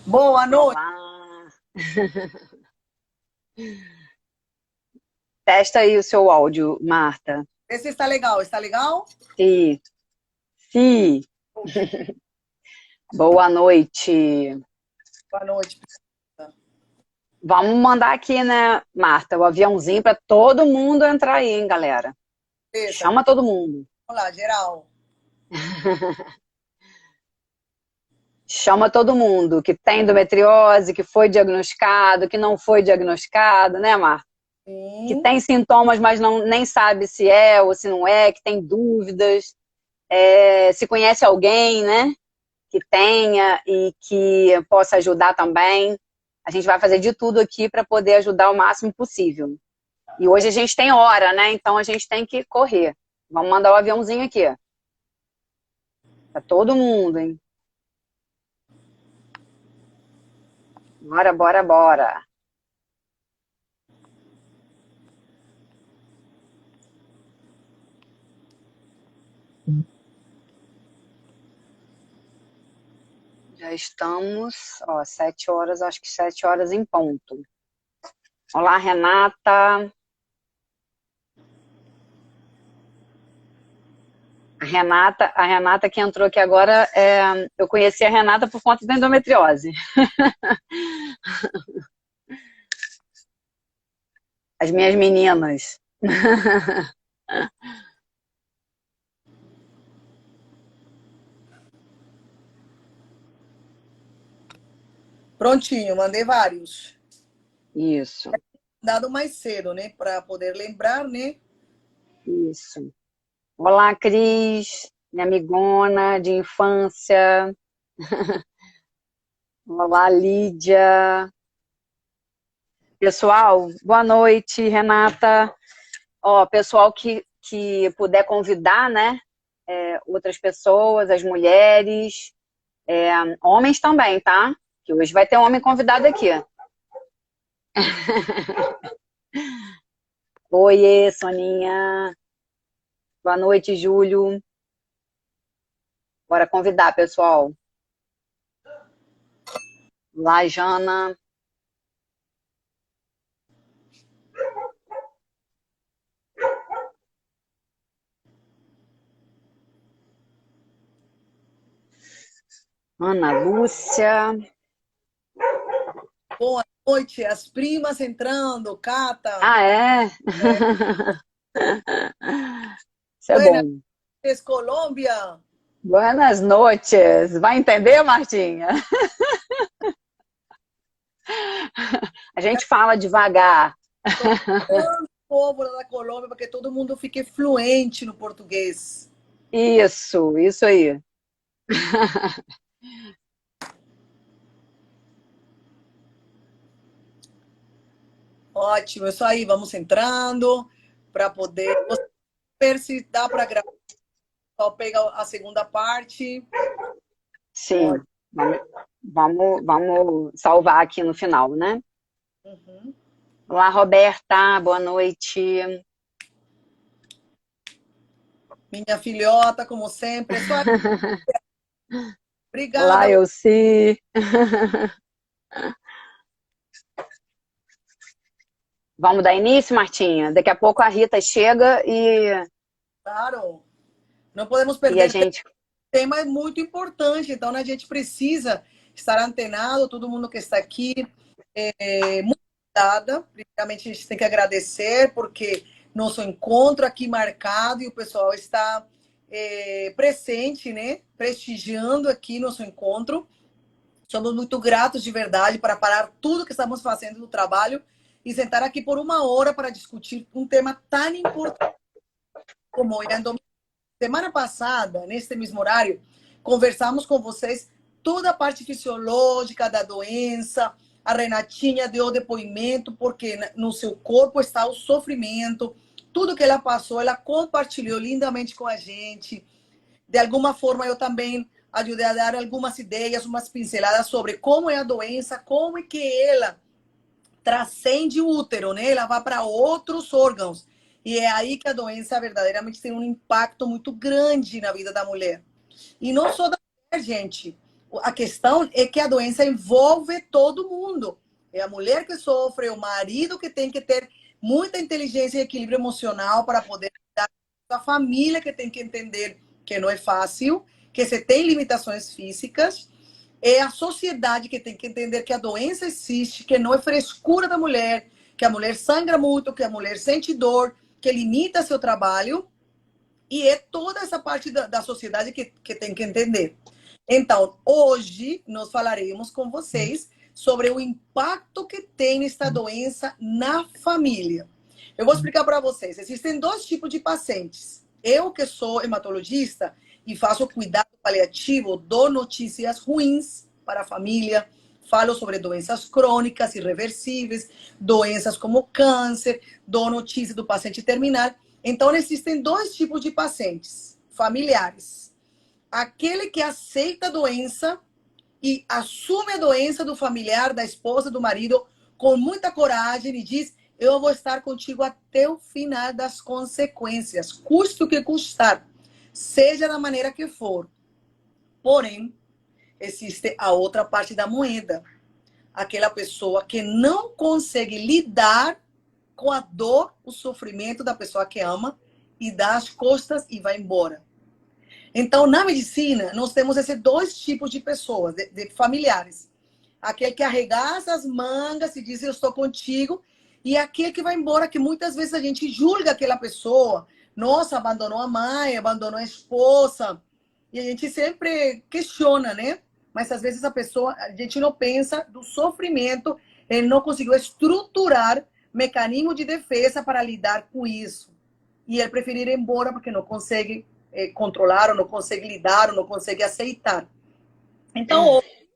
Boa noite. Olá. Testa aí o seu áudio, Marta. Esse está legal, está legal? Sim, sim. Boa noite. Boa noite. Vamos mandar aqui, né, Marta, o aviãozinho para todo mundo entrar aí, hein, galera? Beleza. Chama todo mundo. Olá, geral. Chama todo mundo que tem endometriose, que foi diagnosticado, que não foi diagnosticado, né, Marta? Que Sim. tem sintomas, mas não, nem sabe se é ou se não é, que tem dúvidas, se conhece alguém, né? Que tenha e que possa ajudar também. A gente vai fazer de tudo aqui para poder ajudar o máximo possível. E hoje a gente tem hora, né? Então a gente tem que correr. Vamos mandar o aviãozinho aqui. Para todo mundo, hein? Bora, bora, bora. Já estamos, ó, 7 horas, acho que 7 horas em ponto. Olá, Renata. A Renata que entrou aqui agora, eu conheci a Renata por conta da endometriose. As minhas meninas. Prontinho, mandei vários. Isso, Dado mais cedo, né? Para poder lembrar, né? isso. Olá, Cris, minha amigona de infância. Olá, Lídia. Pessoal, boa noite, Renata. Ó, pessoal que puder convidar, né? Outras pessoas, as mulheres, homens também, tá? Que hoje vai ter um homem convidado aqui. Oiê, Soninha. Boa noite, Júlio. Bora convidar, pessoal. Lá, Jana. Ana Lúcia. Boa noite, as primas entrando, Cata. Ah, é? É, Isso é Buenas bom. noches, Colômbia. Buenas noches. Vai entender, Martinha? A gente fala devagar. Estou falando o povo lá da Colômbia para que todo mundo fique fluente no português. Isso aí. Ótimo, isso aí, vamos entrando para poder ver se dá para gravar. Só pega a segunda parte. Sim. Ótimo. Vamos salvar aqui no final, né? Uhum. Olá, Roberta. Boa noite. Minha filhota, como sempre. Só Olá, obrigada. Elci. Vamos dar início, Martinha? Daqui a pouco a Rita chega Claro. Não podemos e a perder tempo. gente. O tema é muito importante, então né, a gente precisa estar antenado, todo mundo que está aqui. Muito obrigada. Primeiramente, a gente tem que agradecer, porque nosso encontro aqui marcado e o pessoal está presente, né? Prestigiando aqui nosso encontro. Somos muito gratos de verdade para parar tudo que estamos fazendo no trabalho e sentar aqui por uma hora para discutir um tema tão importante como é a endometriose. Semana passada, neste mesmo horário, conversamos com vocês toda a parte fisiológica da doença. A Renatinha deu depoimento porque no seu corpo está o sofrimento. Tudo que ela passou, ela compartilhou lindamente com a gente. De alguma forma, eu também ajudei a dar algumas ideias, umas pinceladas sobre como é a doença, como é que ela transcende o útero, né? Ela vai para outros órgãos. E é aí que a doença verdadeiramente tem um impacto muito grande na vida da mulher. E não só da mulher, gente. A questão é que a doença envolve todo mundo. É a mulher que sofre, o marido que tem que ter muita inteligência e equilíbrio emocional para poder lidar com a família, que tem que entender que não é fácil, que você tem limitações físicas. É a sociedade que tem que entender que a doença existe, que não é frescura da mulher, que a mulher sangra muito, que a mulher sente dor, que limita seu trabalho. E é toda essa parte da sociedade que tem que entender. Então, hoje nós falaremos com vocês sobre o impacto que tem esta doença na família. Eu vou explicar para vocês. Existem dois tipos de pacientes. Eu, que sou hematologista e faço cuidado paliativo, dou notícias ruins para a família, falo sobre doenças crônicas, irreversíveis, doenças como câncer, dou notícia do paciente terminal. Então, existem dois tipos de pacientes familiares. Aquele que aceita a doença e assume a doença do familiar, da esposa, do marido, com muita coragem e diz: eu vou estar contigo até o final das consequências, custe o que custar, seja da maneira que for. Porém, existe a outra parte da moeda. Aquela pessoa que não consegue lidar com a dor, o sofrimento da pessoa que ama e dá as costas e vai embora. Então, na medicina, nós temos esses dois tipos de pessoas, de familiares. Aquele que arregaça as mangas e diz: eu estou contigo. E aquele que vai embora, que muitas vezes a gente julga aquela pessoa. Nossa, abandonou a mãe, abandonou a esposa. E a gente sempre questiona, né? Mas às vezes a gente não pensa do sofrimento, ele não conseguiu estruturar mecanismo de defesa para lidar com isso. E ele preferir ir embora porque não consegue controlar, ou não consegue lidar, ou não consegue aceitar. Então, hoje,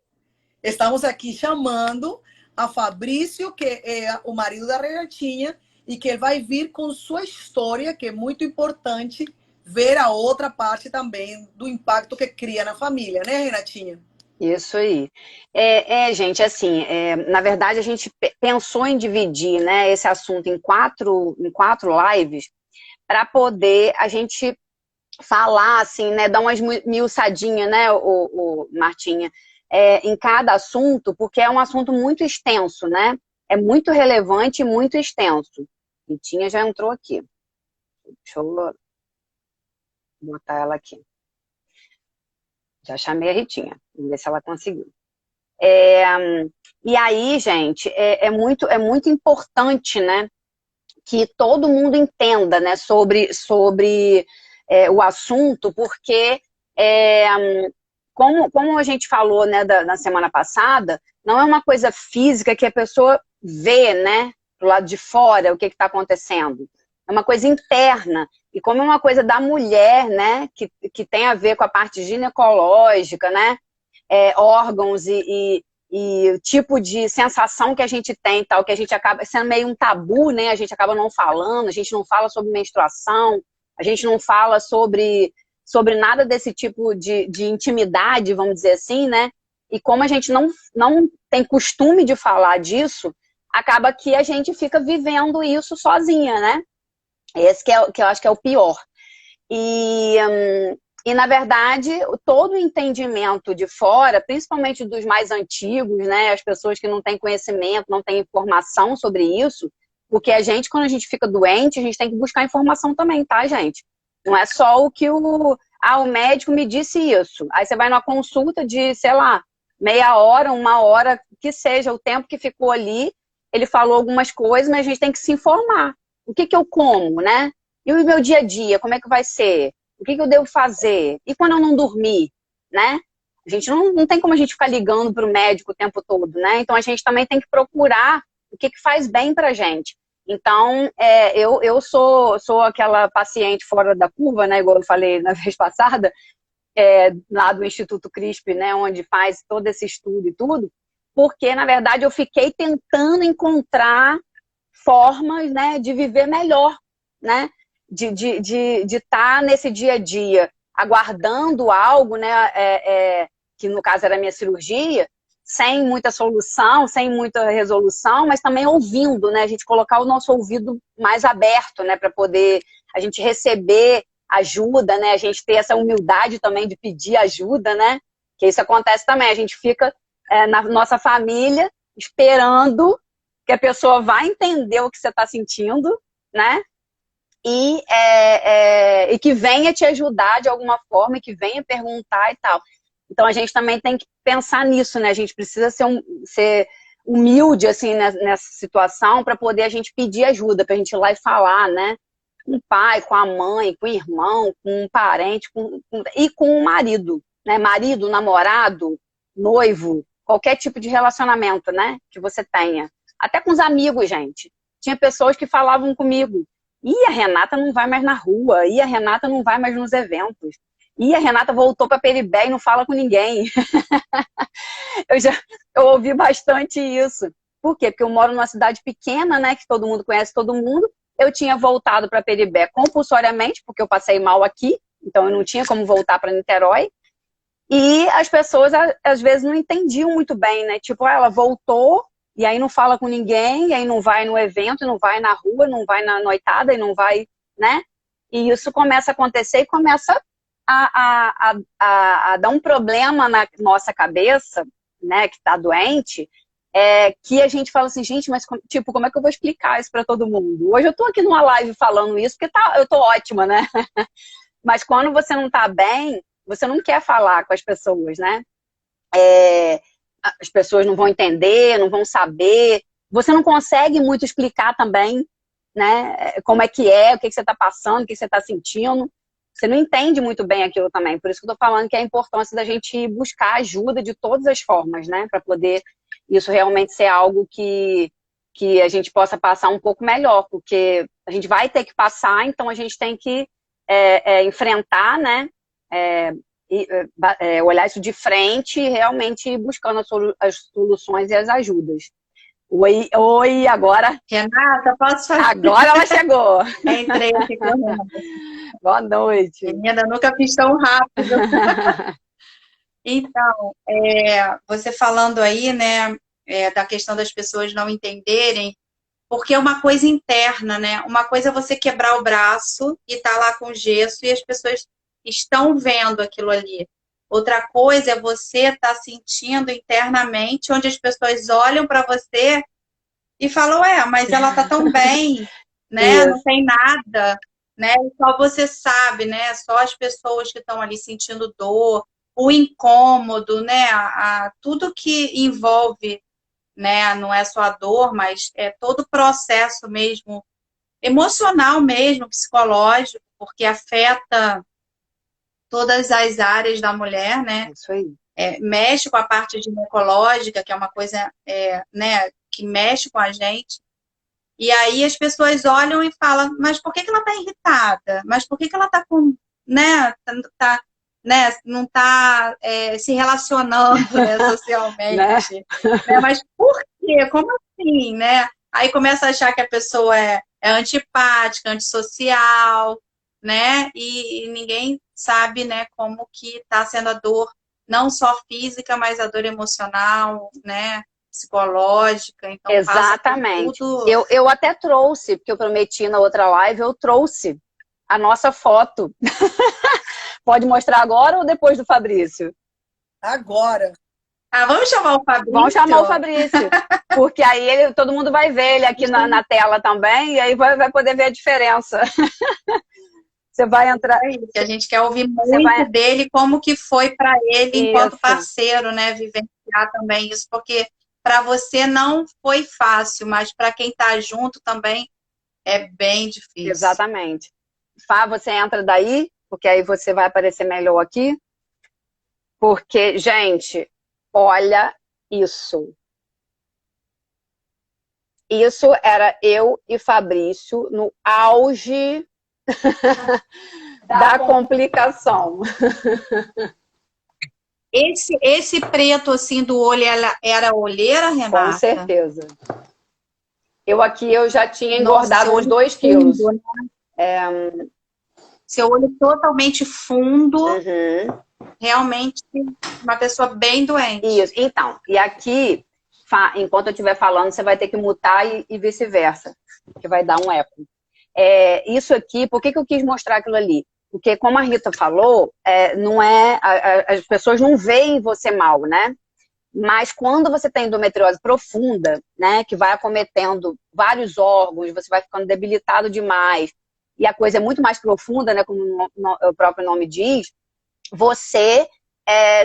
estamos aqui chamando a Fabrício, que é o marido da Renatinha, e que ele vai vir com sua história, que é muito importante ver a outra parte também do impacto que cria na família, né, Renatinha? Isso aí. Gente, assim, na verdade a gente pensou em dividir, né, esse assunto em quatro lives para poder a gente falar, assim, né, dar umas miuçadinhas, né, Martinha, em cada assunto, porque é um assunto muito extenso, né? É muito relevante e muito extenso. Ritinha já entrou aqui. Deixa eu botar ela aqui. Já chamei a Ritinha. Vamos ver se ela conseguiu. E aí, gente, é muito importante, né, que todo mundo entenda, né, sobre o assunto, porque como a gente falou, né, na semana passada, não é uma coisa física que a pessoa vê, né, do lado de fora, o que está acontecendo. É uma coisa interna. E como é uma coisa da mulher, né, que tem a ver com a parte ginecológica, né, órgãos e o tipo de sensação que a gente tem, tal, que a gente acaba sendo meio um tabu, né, a gente acaba não falando, a gente não fala sobre menstruação, a gente não fala sobre nada desse tipo de intimidade, vamos dizer assim, né, e como a gente não tem costume de falar disso, acaba que a gente fica vivendo isso sozinha, né. Esse que eu acho que é o pior. E, na verdade, todo o entendimento de fora, principalmente dos mais antigos, né, as pessoas que não têm conhecimento, não têm informação sobre isso, porque a gente, quando a gente fica doente, a gente tem que buscar informação também, tá, gente? Não é só o que o médico me disse isso. Aí você vai numa consulta de, sei lá, meia hora, uma hora, que seja o tempo que ficou ali, ele falou algumas coisas, mas a gente tem que se informar. O que eu como, né? E o meu dia a dia, como é que vai ser? O que eu devo fazer? E quando eu não dormir, né? A gente não tem como a gente ficar ligando para o médico o tempo todo, né? Então a gente também tem que procurar o que faz bem pra gente. Então, eu sou aquela paciente fora da curva, né? Igual eu falei na vez passada, lá do Instituto CRISP, né? Onde faz todo esse estudo e tudo, porque, na verdade, eu fiquei tentando encontrar formas, né, de viver melhor, né, de estar nesse dia a dia aguardando algo, né, que no caso era a minha cirurgia, sem muita solução, sem muita resolução, mas também ouvindo, né, a gente colocar o nosso ouvido mais aberto, né, para poder a gente receber ajuda, né, a gente ter essa humildade também de pedir ajuda, né, Porque isso acontece também, a gente fica na nossa família esperando que a pessoa vá entender o que você está sentindo, né? E que venha te ajudar de alguma forma, e que venha perguntar e tal. Então a gente também tem que pensar nisso, né? A gente precisa ser humilde assim nessa situação para poder a gente pedir ajuda, para a gente ir lá e falar, né? Com o pai, com a mãe, com o irmão, com um parente, e com o marido, né? Marido, namorado, noivo, qualquer tipo de relacionamento, né? Que você tenha. Até com os amigos, gente. Tinha pessoas que falavam comigo: "Ih, a Renata não vai mais na rua, e a Renata não vai mais nos eventos, e a Renata voltou para Peribé e não fala com ninguém." Eu ouvi bastante isso. Por quê? Porque eu moro numa cidade pequena, né, que todo mundo conhece todo mundo. Eu tinha voltado para Peribé compulsoriamente, porque eu passei mal aqui, então eu não tinha como voltar para Niterói. E as pessoas, às vezes, não entendiam muito bem, né? Tipo, ela voltou, e aí não fala com ninguém, e aí não vai no evento, não vai na rua, não vai na noitada, e não vai, né? E isso começa a acontecer e começa a dar um problema na nossa cabeça, né, que tá doente, que a gente fala assim: gente, mas tipo, como é que eu vou explicar isso para todo mundo? Hoje eu tô aqui numa live falando isso, porque eu tô ótima, né? Mas quando você não tá bem, você não quer falar com as pessoas, né? As pessoas não vão entender, não vão saber, você não consegue muito explicar também, né? Como é, o que você tá passando, o que você tá sentindo. Você não entende muito bem aquilo também. Por isso que eu tô falando que é a importância da gente buscar ajuda de todas as formas, né? Para poder isso realmente ser algo que a gente possa passar um pouco melhor, porque a gente vai ter que passar, então a gente tem que enfrentar, né? Olhar isso de frente e realmente ir buscando as soluções e as ajudas. Oi, agora... Renata, posso fazer? Agora ela chegou. Entrei aqui correndo. Boa noite. Menina, nunca fiz tão rápido. Então, você falando aí, né, da questão das pessoas não entenderem, porque é uma coisa interna, né? Uma coisa é você quebrar o braço e tá lá com gesso e as pessoas estão vendo aquilo ali. Outra coisa é você estar sentindo internamente, onde as pessoas olham para você e falam: mas ela tá tão bem, né? Não tem nada, né? Só você sabe, né? Só as pessoas que estão ali sentindo dor, o incômodo, né? Tudo que envolve, né? Não é só a dor, mas é todo o processo mesmo, emocional mesmo, psicológico, porque afeta todas as áreas da mulher, né? Isso aí. Mexe com a parte ginecológica, que é uma coisa, né, que mexe com a gente. E aí as pessoas olham e falam: mas por que ela está irritada? Mas por que ela está com, né, não está se relacionando, né, socialmente? Né? Mas por quê? Como assim, né? Aí começa a achar que a pessoa é antipática, antissocial, né? E ninguém sabe, né, como que está sendo a dor, não só física, mas a dor emocional, né? Psicológica. Então, exatamente. Tudo... Eu até trouxe, porque eu prometi na outra live, eu trouxe a nossa foto. Pode mostrar agora ou depois do Fabrício? Agora. Vamos chamar o Fabrício? Vamos chamar o Fabrício, porque aí todo mundo vai ver ele aqui na tela também, e aí vai poder ver a diferença. Você vai entrar... Que a gente quer ouvir muito dele, como que foi para ele enquanto parceiro, né? Vivenciar também isso, porque para você não foi fácil, mas para quem está junto também é bem difícil. Exatamente. Fá, você entra daí, porque aí você vai aparecer melhor aqui. Porque, gente, olha isso. Isso era eu e Fabrício no auge da complicação. Esse preto assim do olho era olheira, Renata? Com certeza. Eu já tinha engordado uns 2 quilos. Fundo, né? Seu olho totalmente fundo. Realmente uma pessoa bem doente. Isso. Então, e aqui, enquanto eu estiver falando, você vai ter que mutar e vice-versa, que vai dar um eco. Isso aqui, por que eu quis mostrar aquilo ali? Porque, como a Rita falou, não é, as pessoas não veem você mal, né? Mas quando você tem endometriose profunda, né, que vai acometendo vários órgãos, você vai ficando debilitado demais, e a coisa é muito mais profunda, né, como o próprio nome diz, você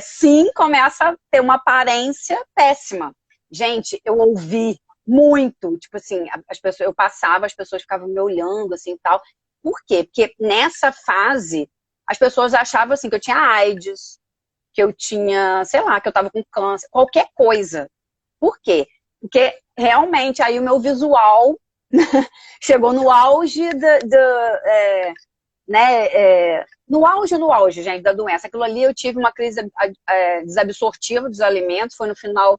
sim começa a ter uma aparência péssima. Gente, eu ouvi muito, tipo assim, as pessoas, eu passava, as pessoas ficavam me olhando assim e tal. Por quê? Porque nessa fase as pessoas achavam assim que eu tinha AIDS, que eu tinha, sei lá, que eu tava com câncer, qualquer coisa. Por quê? Porque realmente aí o meu visual chegou no auge no auge, gente, da doença. Aquilo ali eu tive uma crise desabsortiva dos alimentos, foi no final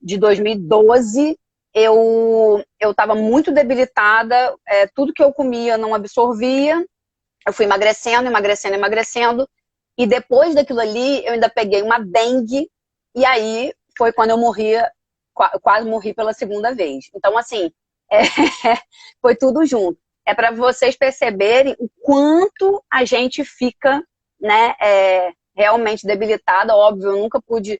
de 2012. Eu estava muito debilitada, tudo que eu comia não absorvia, eu fui emagrecendo, emagrecendo, emagrecendo, e depois daquilo ali eu ainda peguei uma dengue, e aí foi quando eu morria, quase morri pela segunda vez. Então, assim, foi tudo junto. É para vocês perceberem o quanto a gente fica, né, realmente debilitada. Óbvio, eu nunca pude,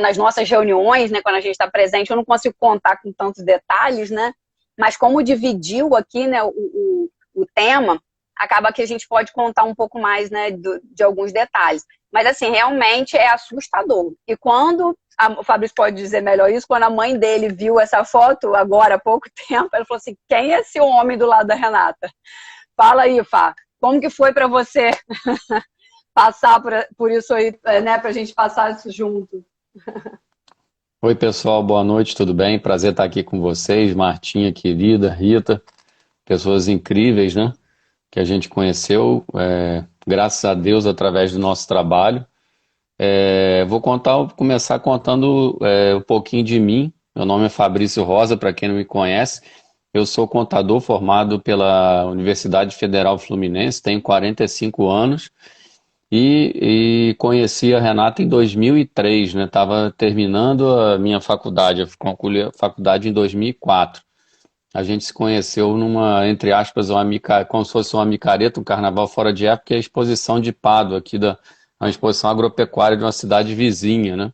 nas nossas reuniões, né, quando a gente está presente, eu não consigo contar com tantos detalhes, né? Mas como dividiu aqui, né, o tema, acaba que a gente pode contar um pouco mais, né, de alguns detalhes. Mas, assim, realmente é assustador. E quando, o Fabrício pode dizer melhor isso, quando a mãe dele viu essa foto, agora há pouco tempo, ela falou assim, quem é esse homem do lado da Renata? Fala aí, Fá, como que foi para você passar por isso aí, né, pra gente passar isso junto? Oi, pessoal, boa noite, tudo bem? Prazer estar aqui com vocês, Martinha, querida, Rita, pessoas incríveis, né? Que a gente conheceu, graças a Deus, através do nosso trabalho. Vou começar contando um pouquinho de mim. Meu nome é Fabrício Rosa, para quem não me conhece. Eu sou contador formado pela Universidade Federal Fluminense, tenho 45 anos e conheci a Renata em 2003, né? Estava terminando a minha faculdade, eu concluí a faculdade em 2004. A gente se conheceu numa, entre aspas, como se fosse uma micareta, um carnaval fora de época, que é a exposição de Pádua, uma exposição agropecuária de uma cidade vizinha, né?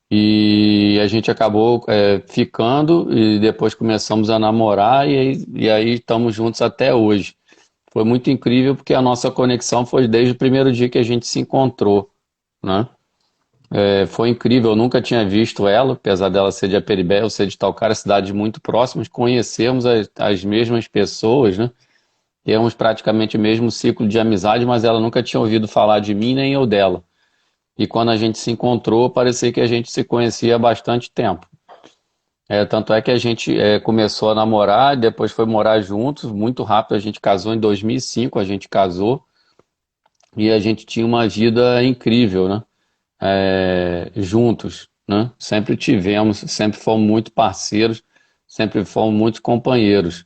E a gente acabou ficando e depois começamos a namorar e aí estamos juntos até hoje. Foi muito incrível porque a nossa conexão foi desde o primeiro dia que a gente se encontrou, né? Foi incrível, eu nunca tinha visto ela, apesar dela ser de Aperibé, eu ser de Talcara, cidades muito próximas, conhecemos as mesmas pessoas, né? Temos praticamente o mesmo ciclo de amizade, mas ela nunca tinha ouvido falar de mim, nem eu dela. E quando a gente se encontrou, parecia que a gente se conhecia há bastante tempo. Tanto é que a gente começou a namorar, depois foi morar juntos, muito rápido, a gente casou em 2005, a gente casou, e a gente tinha uma vida incrível, né? Juntos, né? Sempre fomos muito parceiros, sempre fomos muito companheiros.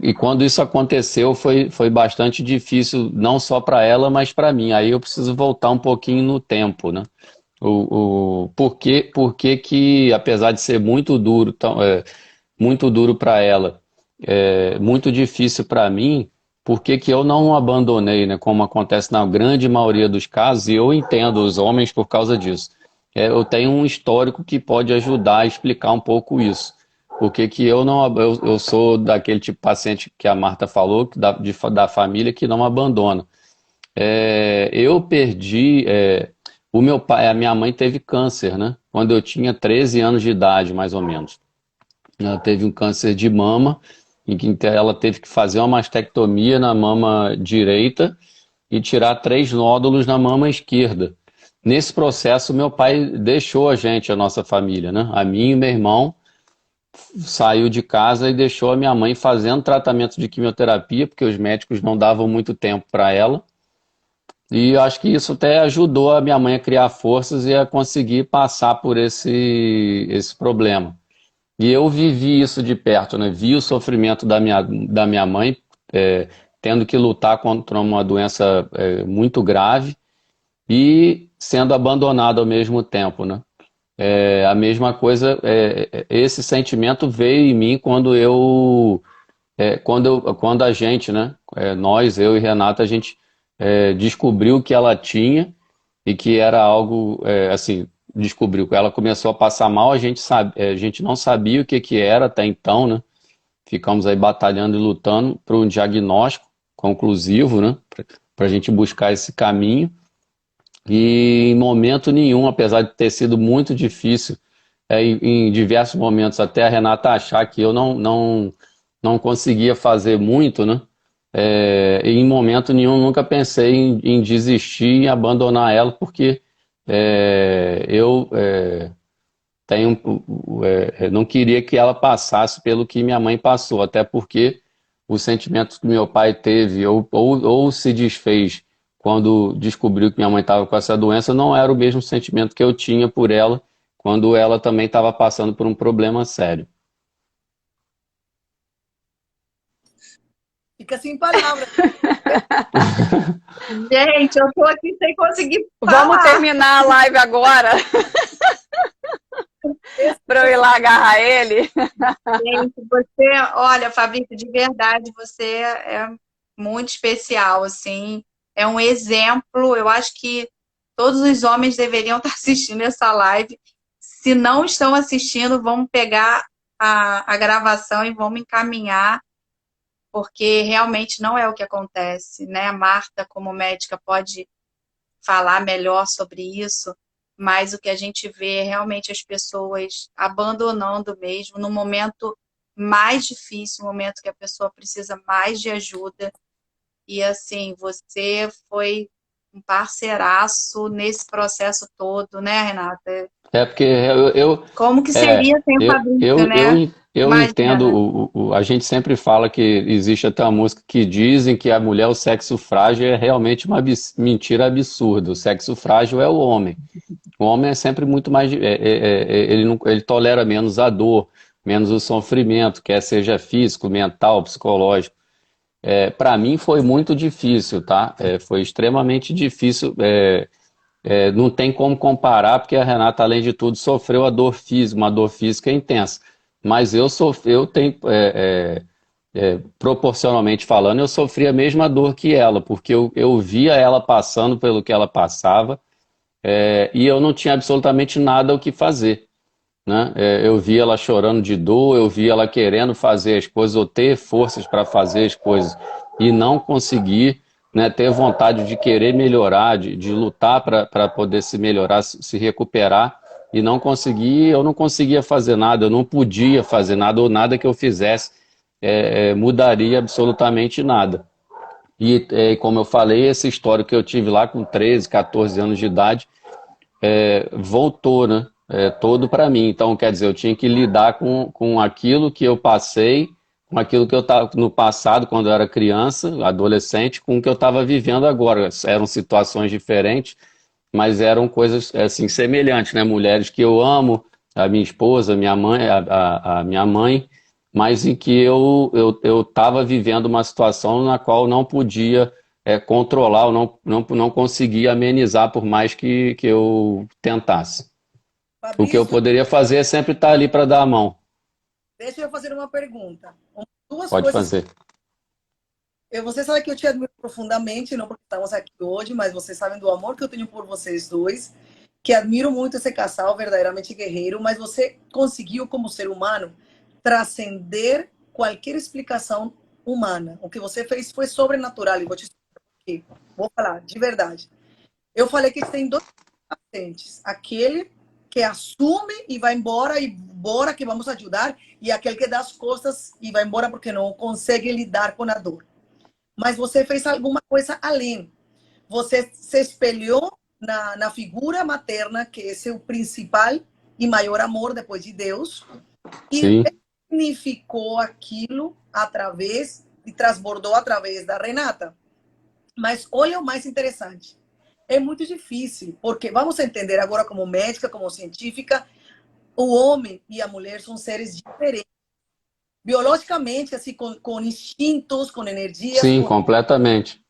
E quando isso aconteceu foi bastante difícil, não só para ela, mas para mim. Aí eu preciso voltar um pouquinho no tempo, né? Por que, apesar de ser muito duro, muito duro para ela, muito difícil para mim, por que eu não abandonei, né? Como acontece na grande maioria dos casos, e eu entendo os homens por causa disso. Eu tenho um histórico que pode ajudar a explicar um pouco isso. Por que eu não, eu sou daquele tipo de paciente que a Marta falou, da família que não abandona. Eu perdi, o meu pai, a minha mãe teve câncer, né? Quando eu tinha 13 anos de idade, mais ou menos. Ela teve um câncer de mama, em que ela teve que fazer uma mastectomia na mama direita e tirar 3 nódulos na mama esquerda. Nesse processo, meu pai deixou a nossa família, né? A mim e meu irmão, saiu de casa e deixou a minha mãe fazendo tratamento de quimioterapia, porque os médicos não davam muito tempo para ela. E eu acho que isso até ajudou a minha mãe a criar forças e a conseguir passar por esse problema. E eu vivi isso de perto, né? Vi o sofrimento da minha mãe, tendo que lutar contra uma doença muito grave e sendo abandonada ao mesmo tempo, né? A mesma coisa, esse sentimento veio em mim quando eu quando a gente, né, nós, eu e Renata, a gente descobriu que ela tinha e que era algo, assim, descobriu que ela começou a passar mal, a gente não sabia o que que era até então, né? Ficamos aí batalhando e lutando para um diagnóstico conclusivo, né? Para a gente buscar esse caminho. E em momento nenhum, apesar de ter sido muito difícil, em diversos momentos, até a Renata achar que eu não conseguia fazer muito, né? E em momento nenhum nunca pensei em desistir, em abandonar ela, porque eu não queria que ela passasse pelo que minha mãe passou, até porque os sentimentos que meu pai teve ou se desfez quando descobriu que minha mãe estava com essa doença, não era o mesmo sentimento que eu tinha por ela quando ela também estava passando por um problema sério. Fica sem palavras. Gente, eu tô aqui sem conseguir Vamos falar. terminar a live agora para eu ir lá agarrar ele. Gente, você, olha, Fabrício, de verdade, você é muito especial, assim, é um exemplo. Eu acho que todos os homens deveriam estar assistindo essa live. Se não estão assistindo, vamos pegar a gravação e vamos encaminhar, porque realmente não é o que acontece, né? A Marta, como médica, pode falar melhor sobre isso, mas o que a gente vê é realmente as pessoas abandonando mesmo no momento mais difícil, no momento que a pessoa precisa mais de ajuda. E assim, você foi um parceiraço nesse processo todo, né, Renata? Porque Como que seria sem o Fabrício, né? eu entendo, Imagina. a gente sempre fala que existe até uma música que dizem que a mulher, o sexo frágil, é realmente uma mentira absurda. O sexo frágil é o homem. O homem é sempre muito mais. Ele tolera menos a dor, menos o sofrimento, quer seja físico, mental, psicológico. Para mim foi muito difícil, tá? Foi extremamente difícil. Não tem como comparar, porque a Renata, além de tudo, sofreu a dor física, uma dor física intensa. Mas eu tenho, proporcionalmente falando, eu sofri a mesma dor que ela, porque eu via ela passando pelo que ela passava, e eu não tinha absolutamente nada o que fazer, né? Eu via ela chorando de dor, eu via ela querendo fazer as coisas, ou ter forças para fazer as coisas, e não conseguir, né, ter vontade de querer melhorar, de lutar para poder se melhorar, se recuperar, e não conseguir, eu não conseguia fazer nada, eu não podia fazer nada, ou nada que eu fizesse mudaria absolutamente nada. E como eu falei, essa história que eu tive lá com 13, 14 anos de idade, voltou, né? Todo para mim. Então, quer dizer, eu tinha que lidar com aquilo que eu passei, com aquilo que eu estava no passado, quando eu era criança, adolescente, com o que eu estava vivendo agora. Eram situações diferentes, mas eram coisas assim semelhantes, né? Mulheres que eu amo, a minha esposa, a minha mãe, a minha mãe, mas em que eu estava vivendo uma situação na qual não podia controlar, ou não conseguia amenizar por mais que eu tentasse. O que eu Fabrício, poderia fazer é sempre estar ali para dar a mão. deixa eu fazer uma pergunta. Duas Pode coisas. fazer. Você sabe que eu te admiro profundamente, não porque estamos aqui hoje, mas vocês sabem do amor que eu tenho por vocês dois, que admiro muito esse casal verdadeiramente guerreiro, mas você conseguiu, como ser humano, transcender qualquer explicação humana. O que você fez foi sobrenatural, e vou te explicar por quê. Vou falar, de verdade. Eu falei que tem dois pacientes. Aquele que assume e vai embora, e bora que vamos ajudar, e aquele que dá as costas e vai embora porque não consegue lidar com a dor. Mas você fez alguma coisa além. Você se espelhou na figura materna, que é seu principal e maior amor depois de Deus, e Sim. significou aquilo através e transbordou através da Renata. Mas olha o mais interessante. É muito difícil, porque vamos entender agora como médica, como científica, o homem e a mulher são seres diferentes. Biologicamente, assim, com instintos, com energias, Sim, com completamente.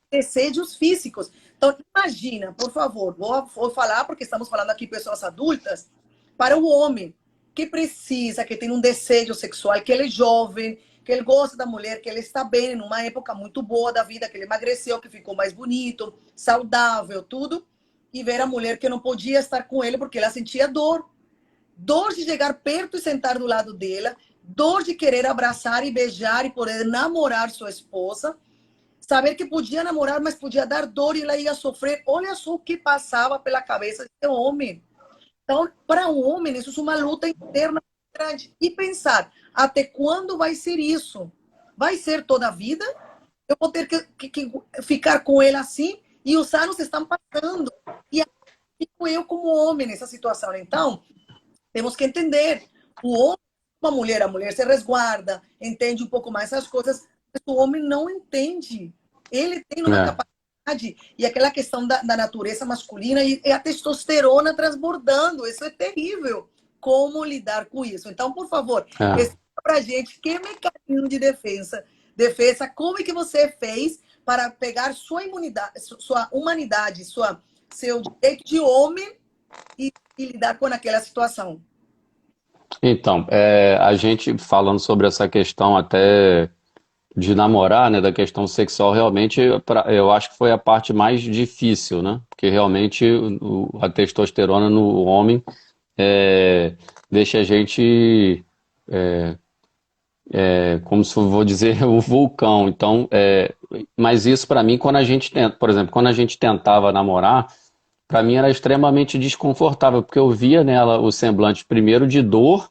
desejos físicos. Então, imagina, por favor, vou falar, porque estamos falando aqui pessoas adultas, para o homem que precisa, que tem um desejo sexual, que ele é jovem, que ele gosta da mulher, que ele está bem, numa época muito boa da vida, que ele emagreceu, que ficou mais bonito, saudável, tudo, e ver a mulher que não podia estar com ele porque ela sentia dor. Dor de chegar perto e sentar do lado dela, dor de querer abraçar e beijar e poder namorar sua esposa, saber que podia namorar, mas podia dar dor e ela ia sofrer. Olha só o que passava pela cabeça de um homem. Então, para um homem, isso é uma luta interna grande. E pensar, até quando vai ser isso? Vai ser toda a vida? Eu vou ter que ficar com ele assim? E os anos estão passando. E aí fico eu como homem nessa situação. Então, temos que entender. O homem, a mulher se resguarda, entende um pouco mais as coisas, mas o homem não entende. Ele tem uma capacidade, e aquela questão da natureza masculina e a testosterona transbordando. Isso é terrível. Como lidar com isso? Então, por favor, explica pra gente que mecanismo de defesa, como é que você fez para pegar sua imunidade, sua humanidade, seu direito de homem e lidar com aquela situação? Então, a gente falando sobre essa questão até de namorar, né, da questão sexual, realmente eu acho que foi a parte mais difícil, né? Porque realmente a testosterona no homem deixa a gente, como se eu vou dizer, o vulcão. Então, mas isso para mim, quando a gente tenta, por exemplo, quando a gente tentava namorar, para mim era extremamente desconfortável, porque eu via nela o semblante primeiro de dor,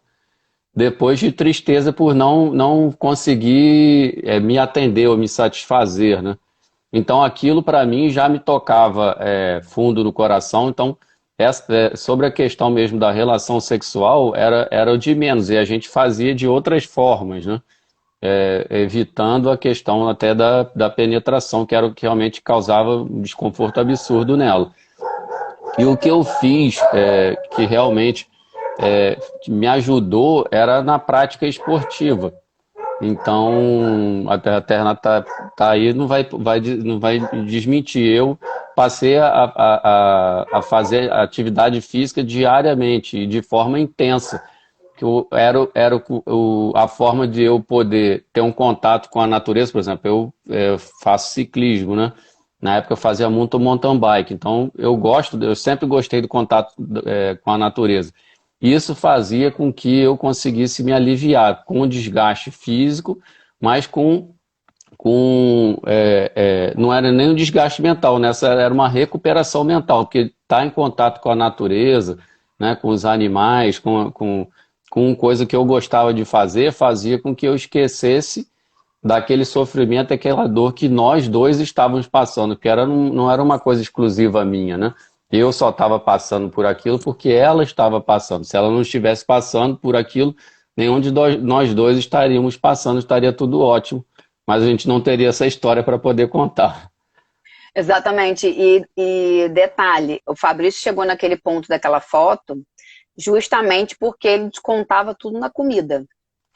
depois de tristeza por não conseguir me atender ou me satisfazer, né? Então aquilo para mim já me tocava fundo no coração. Então sobre a questão mesmo da relação sexual era o de menos, e a gente fazia de outras formas, né? Evitando a questão até da penetração, que era o que realmente causava um desconforto absurdo nela. E o que eu fiz, que realmente me ajudou, era na prática esportiva. Então, a Terna tá aí, não vai desmentir. Eu passei a fazer atividade física diariamente e de forma intensa. Que era a forma de eu poder ter um contato com a natureza. Por exemplo, eu faço ciclismo, né? Na época eu fazia muito mountain bike, então eu sempre gostei do contato com a natureza. Isso fazia com que eu conseguisse me aliviar com o desgaste físico, mas não era nem um desgaste mental, né? Era uma recuperação mental, porque estar em contato com a natureza, né, com os animais, com coisa que eu gostava de fazer, fazia com que eu esquecesse daquele sofrimento, aquela dor que nós dois estávamos passando, que não era uma coisa exclusiva minha, né? Eu só estava passando por aquilo porque ela estava passando. Se ela não estivesse passando por aquilo, nenhum de nós dois estaríamos passando, estaria tudo ótimo, mas a gente não teria essa história para poder contar. Exatamente, e detalhe, o Fabrício chegou naquele ponto daquela foto justamente porque ele descontava tudo na comida.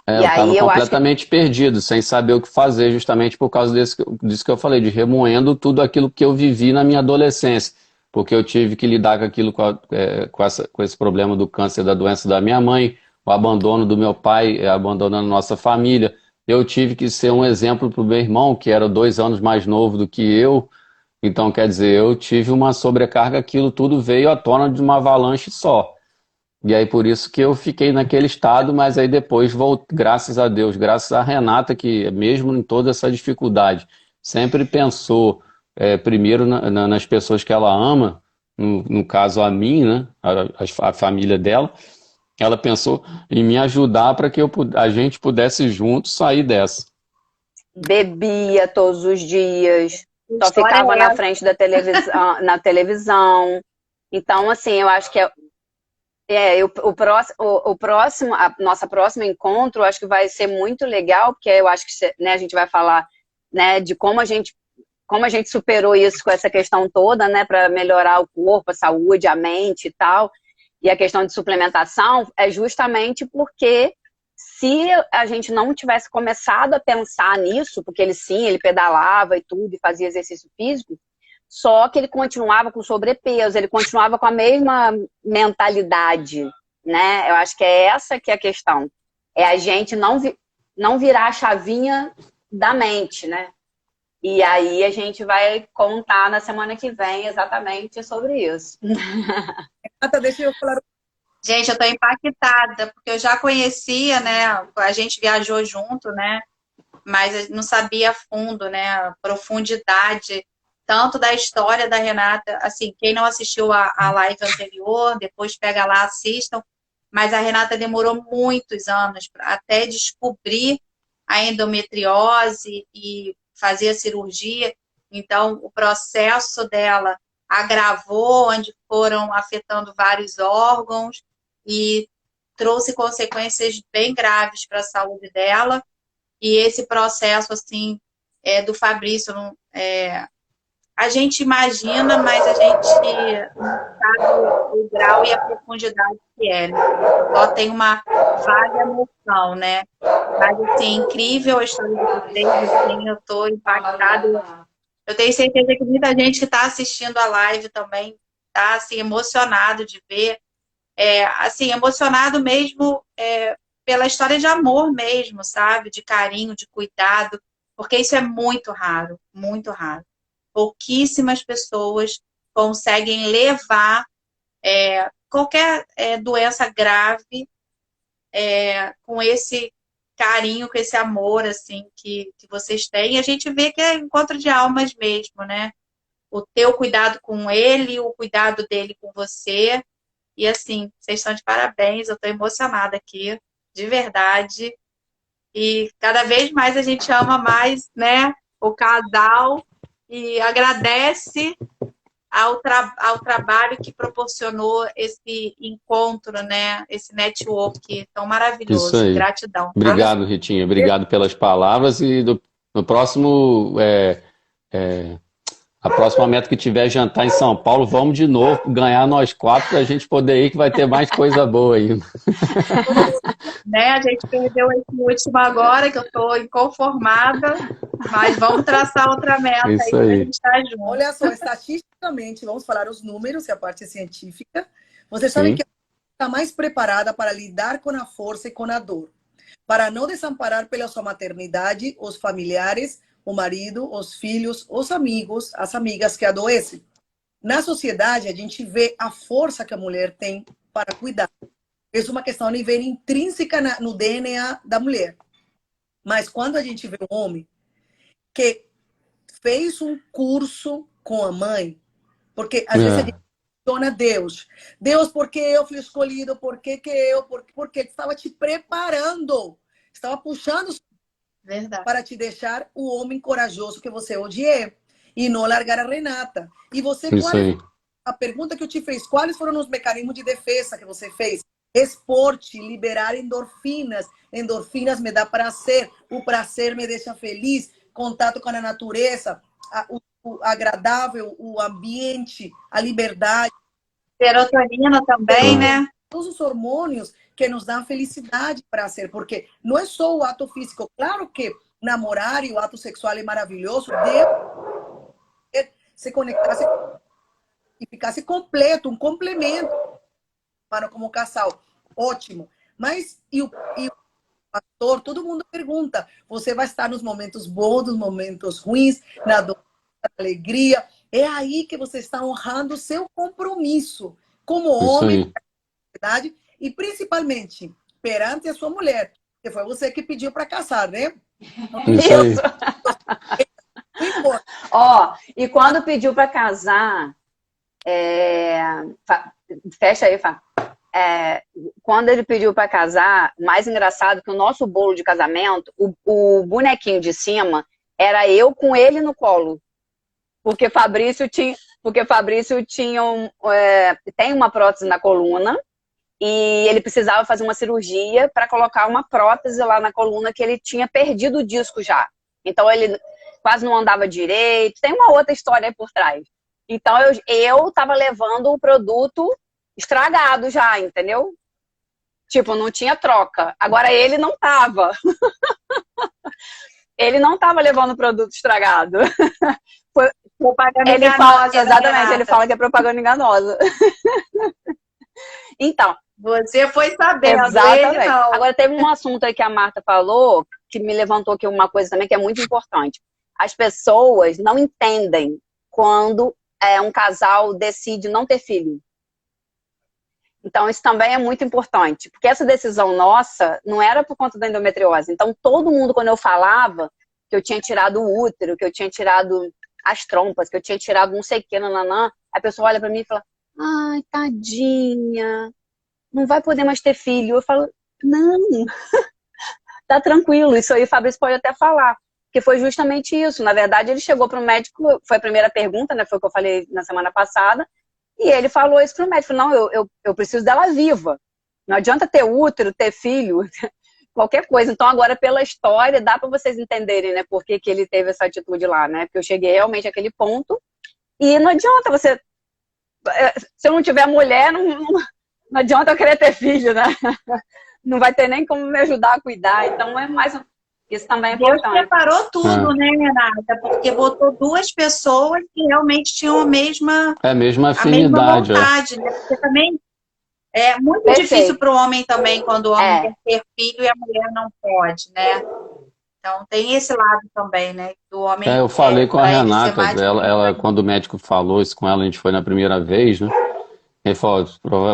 Eu estava completamente perdido, sem saber o que fazer, justamente por causa disso que eu falei, de remoendo tudo aquilo que eu vivi na minha adolescência, porque eu tive que lidar com aquilo, com esse problema do câncer, da doença da minha mãe, o abandono do meu pai, abandonando nossa família. Eu tive que ser um exemplo para o meu irmão, que era 2 anos mais novo do que eu. Então, quer dizer, eu tive uma sobrecarga, aquilo tudo veio à tona de uma avalanche só. E aí por isso que eu fiquei naquele estado, mas aí depois, graças a Deus, graças a Renata, que mesmo em toda essa dificuldade, sempre pensou primeiro nas pessoas que ela ama, no caso a mim, né, a família dela, ela pensou em me ajudar para que a gente pudesse juntos sair dessa. Bebia todos os dias, só ficava na frente da televisão, na televisão. Então, assim, eu acho que o próximo, a nossa próxima encontro, eu acho que vai ser muito legal, porque eu acho que, né, a gente vai falar, né, de como a gente superou isso com essa questão toda, né, para melhorar o corpo, a saúde, a mente e tal. E a questão de suplementação é justamente porque se a gente não tivesse começado a pensar nisso, porque ele pedalava e tudo, e fazia exercício físico, só que ele continuava com sobrepeso, ele continuava com a mesma mentalidade, né? Eu acho que é essa que é a questão. É a gente não virar a chavinha da mente, né? E aí a gente vai contar na semana que vem exatamente sobre isso. Renata, deixa eu falar. Gente, eu estou impactada, porque eu já conhecia, né? A gente viajou junto, né? Mas eu não sabia a fundo, né? A profundidade, tanto da história da Renata. Assim, quem não assistiu a live anterior, depois pega lá, assistam. Mas a Renata demorou muitos anos até descobrir a endometriose e fazer a cirurgia. Então, o processo dela agravou, onde foram afetando vários órgãos e trouxe consequências bem graves para a saúde dela. E esse processo, assim, do Fabrício, a gente imagina, mas a gente não sabe o grau e a profundidade que é, né? Só tem uma vaga noção, né? Mas, assim, incrível a história de vocês, assim, eu estou impactada. Eu tenho certeza que muita gente que está assistindo a live também está, assim, emocionado de ver, assim, emocionado mesmo pela história de amor mesmo, sabe? De carinho, de cuidado, porque isso é muito raro, muito raro. Pouquíssimas pessoas conseguem levar qualquer doença grave com esse carinho, com esse amor assim que vocês têm. E a gente vê que é encontro de almas mesmo, né? O teu cuidado com ele, o cuidado dele com você. E assim, vocês estão de parabéns, eu estou emocionada aqui, de verdade. E cada vez mais a gente ama mais, né, o casal e agradece ao trabalho que proporcionou esse encontro, né, esse network tão maravilhoso. Isso aí. Gratidão. Obrigado, Ritinha. Obrigado pelas palavras e no próximo... a próxima meta que tiver jantar em São Paulo, vamos de novo ganhar nós 4 para a gente poder ir, que vai ter mais coisa boa ainda. Né, a gente perdeu esse último agora, que eu estou inconformada, mas vamos traçar outra meta Isso aí, aí. a gente está junto. Olha só, estatisticamente, vamos falar os números e a parte científica. Vocês Sim. sabem que a mulher está mais preparada para lidar com a força e com a dor, para não desamparar pela sua maternidade os familiares, o marido, os filhos, os amigos, as amigas que adoecem. Na sociedade, a gente vê a força que a mulher tem para cuidar. É uma questão a nível intrínseca no DNA da mulher. Mas quando a gente vê um homem que fez um curso com a mãe, porque às vezes a gente questiona Deus. Deus, por que eu fui escolhido? Por que eu? Porque ele estava te preparando. Estava puxando Verdade. para te deixar o homem corajoso que você hoje é. E não largar a Renata. E você, Isso aí. a pergunta que eu te fiz, quais foram os mecanismos de defesa que você fez? Esporte, liberar endorfinas. Endorfinas me dá prazer. O prazer me deixa feliz. Contato com a natureza, o agradável, o ambiente, a liberdade. Serotonina também, né? Todos os hormônios que nos dão felicidade, prazer, porque não é só o ato físico. Claro que namorar e o ato sexual é maravilhoso, deve se conectasse e ficasse completo, um complemento para como casal. Ótimo. Mas e o pastor, todo mundo pergunta, você vai estar nos momentos bons, nos momentos ruins, na dor, na alegria. É aí que você está honrando o seu compromisso como homem, verdade? E principalmente perante a sua mulher, que foi você que pediu para casar, né? Isso aí. Ó, e quando pediu para casar, fecha aí, Fá. Quando ele pediu para casar, mais engraçado que o nosso bolo de casamento, o bonequinho de cima era eu com ele no colo. Porque Fabrício tem uma prótese na coluna e ele precisava fazer uma cirurgia para colocar uma prótese lá na coluna que ele tinha perdido o disco já. Então ele quase não andava direito. Tem uma outra história aí por trás. Então eu tava levando o produto estragado já, entendeu? Tipo, não tinha troca. Agora ele não tava. Ele não tava levando o produto estragado. Propaganda ele enganosa, fala, exatamente, ele fala que é propaganda enganosa. Então. Você foi sabendo, exatamente. ele não. Agora teve um assunto aí que a Marta falou, que me levantou aqui uma coisa também que é muito importante. As pessoas não entendem quando um casal decide não ter filho. Então, isso também é muito importante, porque essa decisão nossa não era por conta da endometriose. Então, todo mundo, quando eu falava que eu tinha tirado o útero, que eu tinha tirado as trompas, que eu tinha tirado não sei o que, nananã, a pessoa olha pra mim e fala, ai, tadinha, não vai poder mais ter filho. Eu falo, não, tá tranquilo, isso aí o Fabrício pode até falar, que foi justamente isso. Na verdade, ele chegou pro médico, foi a primeira pergunta, né, foi o que eu falei na semana passada, e ele falou isso pro médico, não, eu preciso dela viva, não adianta ter útero, ter filho, qualquer coisa. Então, agora, pela história, dá para vocês entenderem, né, por que ele teve essa atitude lá, né, porque eu cheguei realmente àquele ponto, e não adianta você, se eu não tiver mulher, não adianta eu querer ter filho, né, não vai ter nem como me ajudar a cuidar, então é mais, isso também é Deus importante. preparou tudo, né, Renata? Porque botou duas pessoas que realmente tinham a mesma afinidade. vontade, né? Porque também é muito Perfeito. difícil para o homem também, quando o homem quer ter filho e a mulher não pode, né? Então tem esse lado também, né? Do homem. Eu falei com a Renata, mais ela, quando o médico falou isso com ela, a gente foi na primeira vez, né? Ele falou,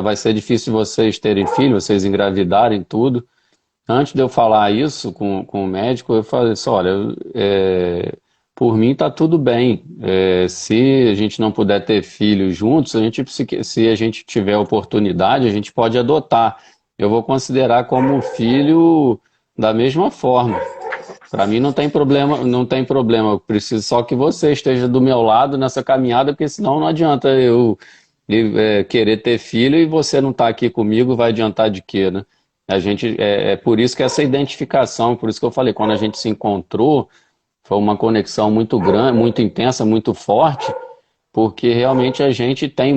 vai ser difícil vocês terem filho, vocês engravidarem tudo. Antes de eu falar isso com o médico, eu falei assim, olha, por mim tá tudo bem. Se a gente não puder ter filhos juntos, se a gente tiver oportunidade, a gente pode adotar. Eu vou considerar como filho da mesma forma. Para mim não tem problema, não tem problema. Eu preciso só que você esteja do meu lado nessa caminhada, porque senão não adianta eu querer ter filho e você não tá aqui comigo, vai adiantar de quê, né? A gente, por isso que essa identificação, por isso que eu falei, quando a gente se encontrou, foi uma conexão muito grande, muito intensa, muito forte, porque realmente a gente tem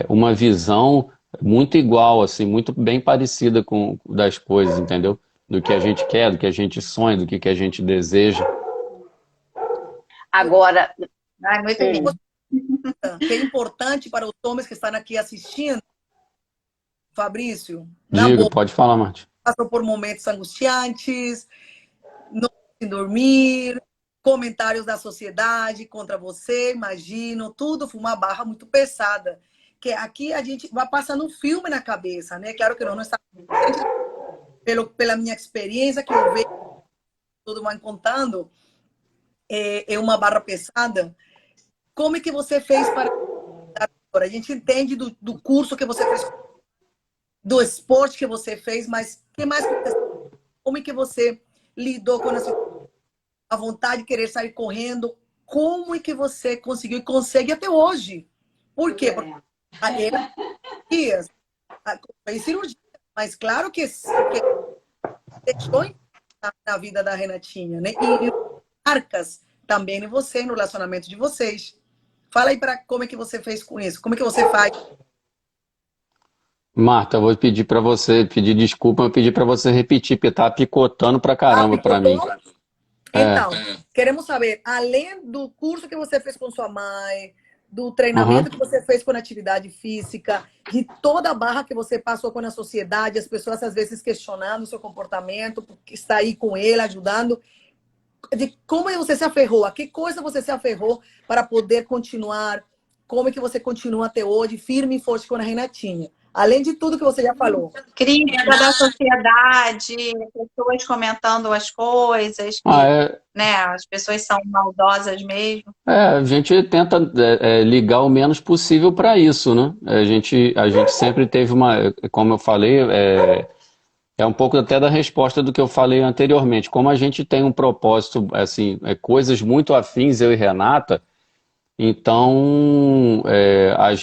uma visão muito igual, assim, muito bem parecida com das coisas, entendeu? Do que a gente quer, do que a gente sonha, do que a gente deseja. Agora, muito lindo. Que é importante para os homens que estão aqui assistindo, Fabrício, Diga, pode falar, Marti. Passou por momentos angustiantes, não sem dormir, comentários da sociedade contra você, imagino, tudo foi uma barra muito pesada. Que aqui a gente vai passando um filme na cabeça, né? Claro que não está pela minha experiência que eu vejo todo mundo contando, é uma barra pesada. Como é que você fez para... A gente entende do curso que você fez, do esporte que você fez, mas o que mais aconteceu? Como é que você lidou com a vontade de querer sair correndo? Como é que você conseguiu e consegue até hoje? Por quê? Porque fez cirurgia, mas claro que deixou na vida da Renatinha, né? E marcas também em você, no relacionamento de vocês. Fala aí como é que você fez com isso? Como é que você faz? Marta, eu vou pedir para você, pedir desculpa, eu pedir para você repetir, porque tá picotando pra caramba para mim. Então, queremos saber, além do curso que você fez com sua mãe, do treinamento que você fez com a atividade física, de toda a barra que você passou com a sociedade, as pessoas às vezes questionando o seu comportamento, porque está aí com ele, ajudando, de como você se aferrou, a que coisa você se aferrou para poder continuar, como é que você continua até hoje, firme e forte com a Renatinha. Além de tudo que você já falou. Crítica da sociedade, pessoas comentando as coisas, que, né, as pessoas são maldosas mesmo. A gente tenta ligar o menos possível para isso, né? A gente sempre teve como eu falei, é um pouco até da resposta do que eu falei anteriormente. Como a gente tem um propósito, assim, coisas muito afins, eu e Renata, então a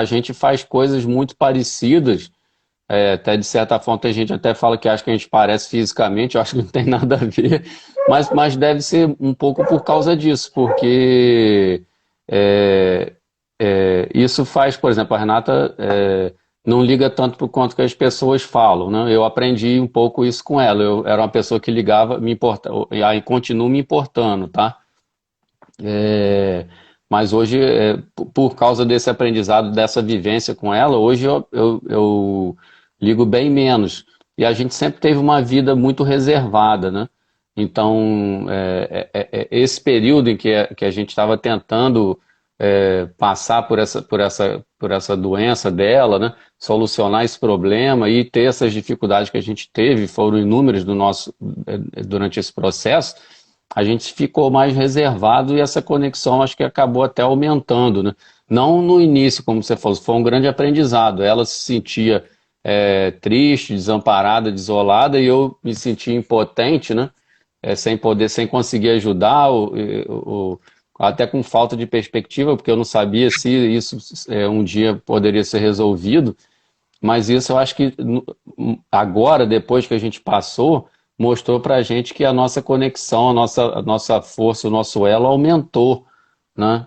gente faz coisas muito parecidas, até de certa forma tem gente até fala que acha que a gente parece fisicamente, eu acho que não tem nada a ver, mas deve ser um pouco por causa disso, porque isso faz, por exemplo, a Renata não liga tanto por quanto que as pessoas falam, né? Eu aprendi um pouco isso com ela, eu era uma pessoa que ligava, me importa, e aí continuo me importando, tá? Mas hoje, por causa desse aprendizado, dessa vivência com ela, hoje eu ligo bem menos. e a gente sempre teve uma vida muito reservada, né? Então, esse período em que a gente estava tentando passar por essa doença dela, né? Solucionar esse problema e ter essas dificuldades que a gente teve, foram inúmeras durante esse processo, a gente ficou mais reservado e essa conexão acho que acabou até aumentando, né? Não no início, como você falou, foi um grande aprendizado. Ela se sentia triste, desamparada, desolada, e eu me sentia impotente, né? Sem conseguir ajudar, até com falta de perspectiva, porque eu não sabia se isso um dia poderia ser resolvido. Mas isso eu acho que agora, depois que a gente passou, mostrou para a gente que a nossa conexão, a nossa força, o nosso elo aumentou, né?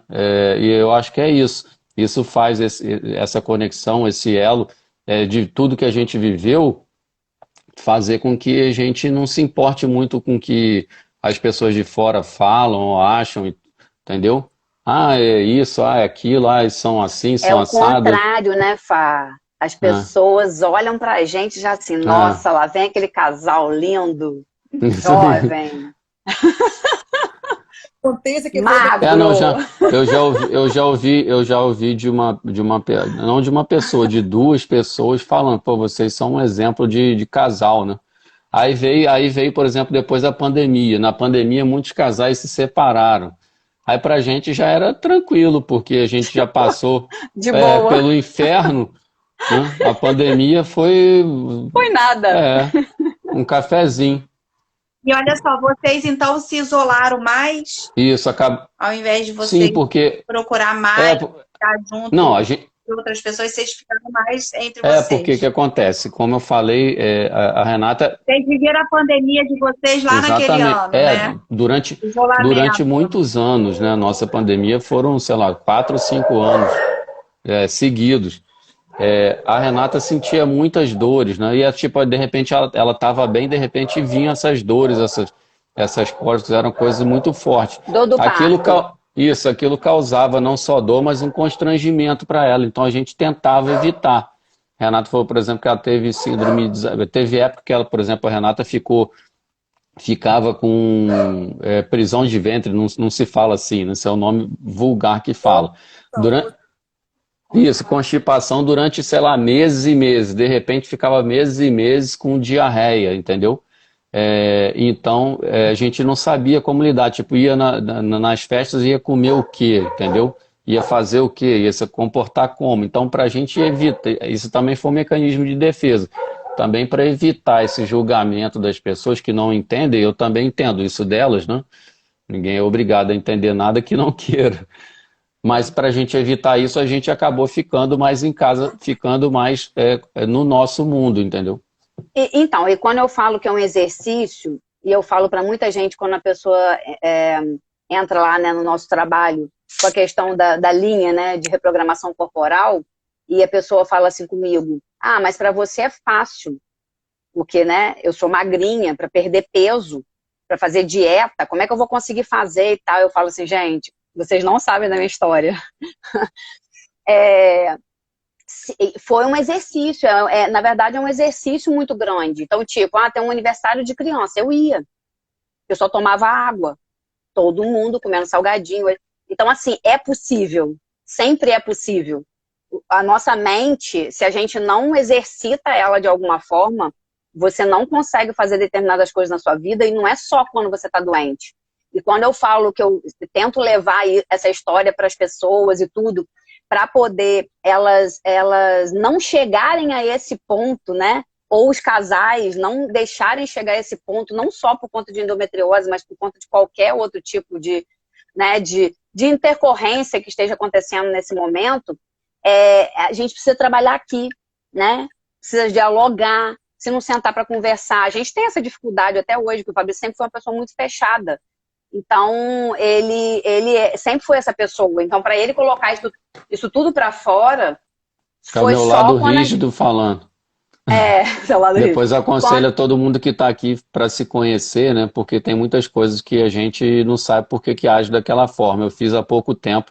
E eu acho que é isso. Isso faz essa conexão, esse elo de tudo que a gente viveu, fazer com que a gente não se importe muito com o que as pessoas de fora falam ou acham, entendeu? Ah, é isso, é aquilo, são assim, são assadas. É o contrário, né, Fá? As pessoas olham pra gente já assim, nossa, lá vem aquele casal lindo, jovem. Acontece que magro. Eu já ouvi não de uma pessoa, de duas pessoas falando, pô, vocês são um exemplo de casal, né? Aí veio, por exemplo, depois da pandemia. Na pandemia, muitos casais se separaram. Aí pra gente já era tranquilo, porque a gente já passou pelo inferno, né? A pandemia foi nada. Um cafezinho. E olha só, vocês então se isolaram mais? Isso, acaba. Ao invés de vocês procurar mais, estar junto com outras pessoas, vocês ficaram mais entre vocês. Porque o que acontece? Como eu falei, a Renata... Vocês viveram a pandemia de vocês lá naquele ano, né? Durante muitos anos, né? A nossa pandemia foram, sei lá, 4 ou 5 anos seguidos. A Renata sentia muitas dores, né? E tipo, de repente ela estava bem, de repente vinham essas dores, essas cólicas, eram coisas muito fortes. Dor do parto. Aquilo causava não só dor, mas um constrangimento para ela. Então a gente tentava evitar. A Renata falou, por exemplo, que ela teve síndrome de... Teve época que ela, por exemplo, a Renata ficava com prisão de ventre, não se fala assim, né? Esse é o nome vulgar que fala. Constipação durante, sei lá, meses e meses. De repente ficava meses e meses com diarreia, entendeu? Então, a gente não sabia como lidar. Tipo, ia nas festas e ia comer o quê, entendeu? Ia fazer o quê? Ia se comportar como? Então, para a gente evitar, isso também foi um mecanismo de defesa. Também para evitar esse julgamento das pessoas que não entendem, eu também entendo isso delas, né? Ninguém é obrigado a entender nada que não queira. Mas para a gente evitar isso, a gente acabou ficando mais em casa, ficando mais no nosso mundo, entendeu? Então, e quando eu falo que é um exercício, e eu falo para muita gente quando a pessoa entra lá, né, no nosso trabalho, com a questão da linha, né, de reprogramação corporal, e a pessoa fala assim comigo, mas para você é fácil, porque, né, eu sou magrinha, para perder peso, para fazer dieta, como é que eu vou conseguir fazer e tal? Eu falo assim, gente, vocês não sabem da minha história. Foi um exercício, na verdade é um exercício muito grande. Então, tipo, tem um aniversário de criança, eu ia. Eu só tomava água. Todo mundo comendo salgadinho. Então, assim, é possível. Sempre é possível. A nossa mente, se a gente não exercita ela de alguma forma, você não consegue fazer determinadas coisas na sua vida, e não é só quando você está doente. E quando eu falo que eu tento levar essa história para as pessoas e tudo, para poder elas não chegarem a esse ponto, né? Ou os casais não deixarem chegar a esse ponto, não só por conta de endometriose, mas por conta de qualquer outro tipo de intercorrência que esteja acontecendo nesse momento, a gente precisa trabalhar aqui, né? Precisa dialogar, se não sentar para conversar. A gente tem essa dificuldade até hoje, porque o Fabrício sempre foi uma pessoa muito fechada. Então, ele sempre foi essa pessoa. Então, para ele colocar isso tudo para fora, foi meu lado rígido falando. Seu lado rígido. Depois aconselho a todo mundo que está aqui para se conhecer, né? Porque tem muitas coisas que a gente não sabe por que age daquela forma. Eu fiz há pouco tempo.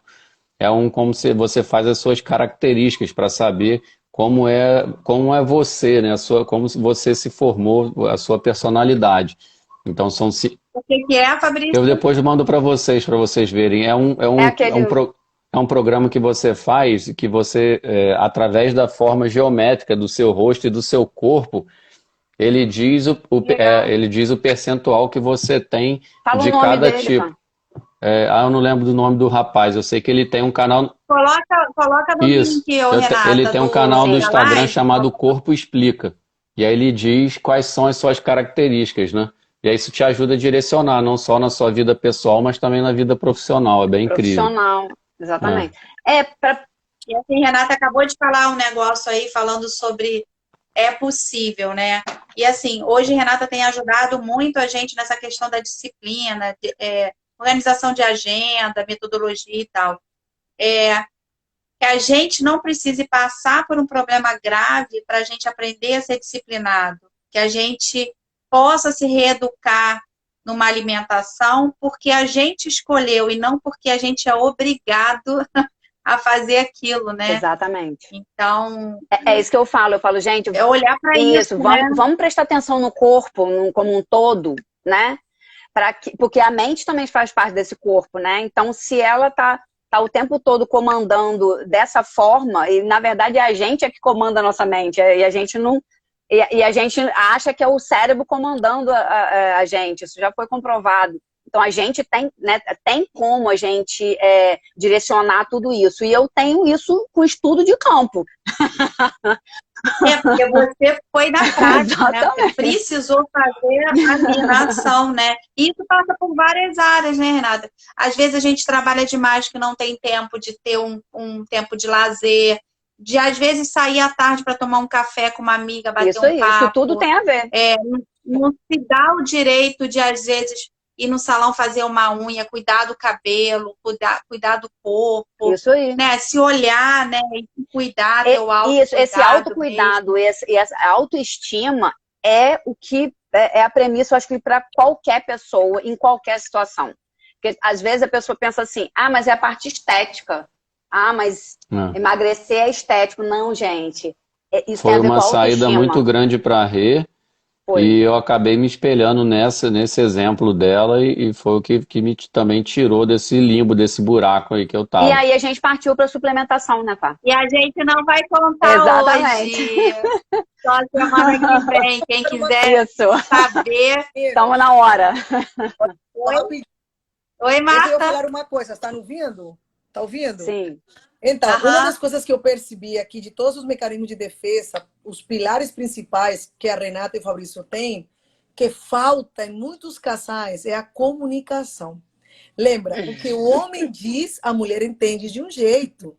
Como se você faz as suas características para saber como é você, né? Como você se formou, a sua personalidade. Então, O que que é, Fabrício? eu depois mando para vocês verem. É um programa que você faz, que você, através da forma geométrica do seu rosto e do seu corpo, ele diz Legal. ele diz o percentual que você tem Fala o de nome cada dele, tipo. pá. Eu não lembro do nome do rapaz, eu sei que ele tem um canal. Coloca no Isso, link, ô, ele Renata, tem um canal do Sim. da Instagram live. chamado Corpo Explica. E aí ele diz quais são as suas características, né? E aí isso te ajuda a direcionar, não só na sua vida pessoal, mas também na vida profissional. É bem incrível. Profissional, É. exatamente. E assim, Renata acabou de falar um negócio aí, falando sobre é possível, né? E assim, hoje Renata tem ajudado muito a gente nessa questão da disciplina, organização de agenda, metodologia e tal. Que a gente não precise passar por um problema grave para a gente aprender a ser disciplinado, que a gente possa se reeducar numa alimentação porque a gente escolheu e não porque a gente é obrigado a fazer aquilo, né? Exatamente. Então, É isso que eu falo, gente, é olhar para isso, né? vamos prestar atenção no corpo como um todo, né? Porque a mente também faz parte desse corpo, né? Então, se ela tá o tempo todo comandando dessa forma, e na verdade a gente é que comanda a nossa mente, e a gente não. E a gente acha que é o cérebro comandando a gente, isso já foi comprovado. Então a gente tem, né, tem como a gente direcionar tudo isso. E eu tenho isso com estudo de campo. Porque você foi na prática, né? Você Exatamente. precisou fazer ali na ação, né? E isso passa por várias áreas, né, Renata? Às vezes a gente trabalha demais que não tem tempo de ter um tempo de lazer, de às vezes sair à tarde para tomar um café com uma amiga, bater Isso um aí, papo. isso tudo tem a ver. Não se dá o direito de, às vezes, ir no salão fazer uma unha, cuidar do cabelo, cuidar do corpo. Isso aí. Né? Se olhar, né? E se cuidar, ter o autocuidado. Isso, esse autocuidado, essa autoestima é o que é a premissa, eu acho que para qualquer pessoa, em qualquer situação. Porque às vezes a pessoa pensa assim, mas é a parte estética. Mas emagrecer é estético. Não, gente. Isso Foi tem a ver uma com a saída autoestima. muito grande para a Rê. E eu acabei me espelhando nesse exemplo dela e foi o que também tirou desse limbo, desse buraco aí que eu tava. E aí a gente partiu para suplementação, né, Pá? E a gente não vai contar Exatamente. hoje. Só semana que vem. Quem quiser saber. Estamos na hora. Oi, Marta. Eu vou falar uma coisa. Está ouvindo? Está ouvindo? Sim. Então, uma das coisas que eu percebi aqui de todos os mecanismos de defesa, os pilares principais que a Renata e o Fabrício têm, que falta em muitos casais, é a comunicação. Lembra, o que o homem diz, a mulher entende de um jeito.